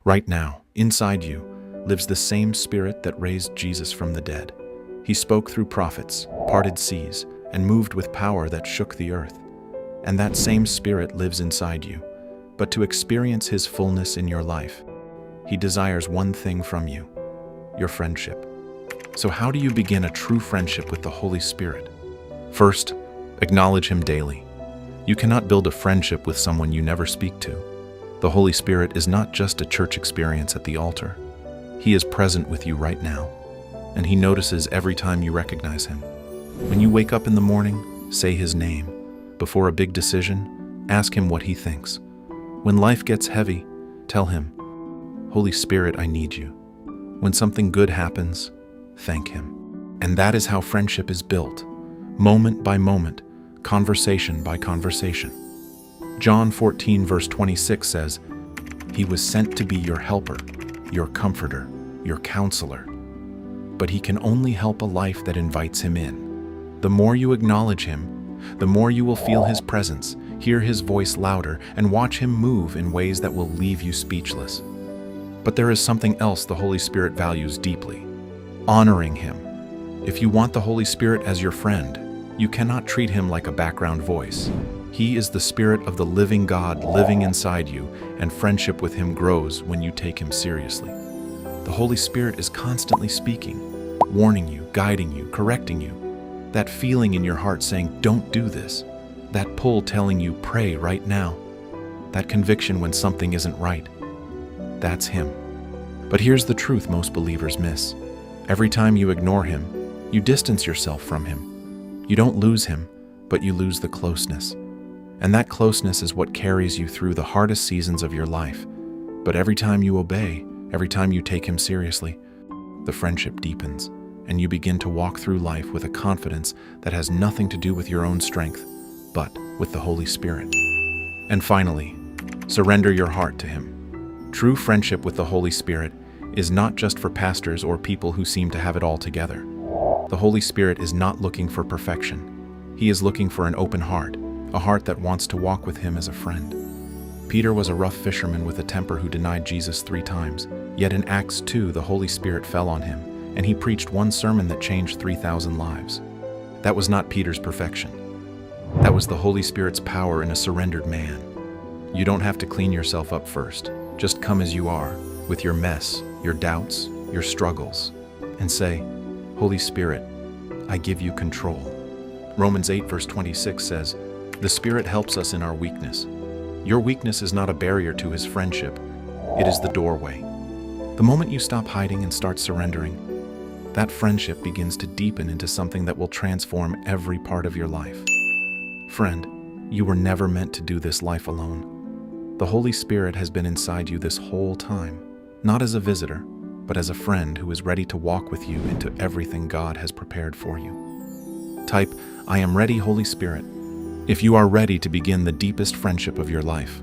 Right now, inside you, lives the same Spirit that raised Jesus from the dead. He spoke through prophets, parted seas, and moved with power that shook the earth. And that same Spirit lives inside you. But to experience His fullness in your life, He desires one thing from you: your friendship. So how do you begin a true friendship with the Holy Spirit? First, acknowledge Him daily. You cannot build a friendship with someone you never speak to. The Holy Spirit is not just a church experience at the altar. He is present with you right now, and He notices every time you recognize Him. When you wake up in the morning, say His name. Before a big decision, ask Him what He thinks. When life gets heavy, tell Him, "Holy Spirit, I need you." When something good happens, thank Him. And that is how friendship is built, moment by moment, conversation by conversation. John 14 verse 26 says, "He was sent to be your helper, your comforter, your counselor." But He can only help a life that invites Him in. The more you acknowledge Him, the more you will feel His presence, hear His voice louder, and watch Him move in ways that will leave you speechless. But there is something else the Holy Spirit values deeply: honoring Him. If you want the Holy Spirit as your friend, you cannot treat Him like a background voice. He is the Spirit of the living God living inside you, and friendship with Him grows when you take Him seriously. The Holy Spirit is constantly speaking, warning you, guiding you, correcting you. That feeling in your heart saying, "Don't do this." That pull telling you, "Pray right now." That conviction when something isn't right. That's Him. But here's the truth most believers miss. Every time you ignore Him, you distance yourself from Him. You don't lose Him, but you lose the closeness. And that closeness is what carries you through the hardest seasons of your life. But every time you obey, every time you take Him seriously, the friendship deepens, and you begin to walk through life with a confidence that has nothing to do with your own strength, but with the Holy Spirit. And finally, surrender your heart to Him. True friendship with the Holy Spirit is not just for pastors or people who seem to have it all together. The Holy Spirit is not looking for perfection. He is looking for an open heart, a heart that wants to walk with Him as a friend. Peter was a rough fisherman with a temper who denied Jesus 3 times. Yet in Acts 2, the Holy Spirit fell on him, and he preached one sermon that changed 3,000 lives. That was not Peter's perfection. That was the Holy Spirit's power in a surrendered man. You don't have to clean yourself up first. Just come as you are, with your mess, your doubts, your struggles, and say, "Holy Spirit, I give you control." Romans 8 verse 26 says, "The Spirit helps us in our weakness." Your weakness is not a barrier to His friendship. It is the doorway. The moment you stop hiding and start surrendering, that friendship begins to deepen into something that will transform every part of your life. Friend, you were never meant to do this life alone. The Holy Spirit has been inside you this whole time, not as a visitor, but as a friend who is ready to walk with you into everything God has prepared for you. Type, "I am ready, Holy Spirit," if you are ready to begin the deepest friendship of your life.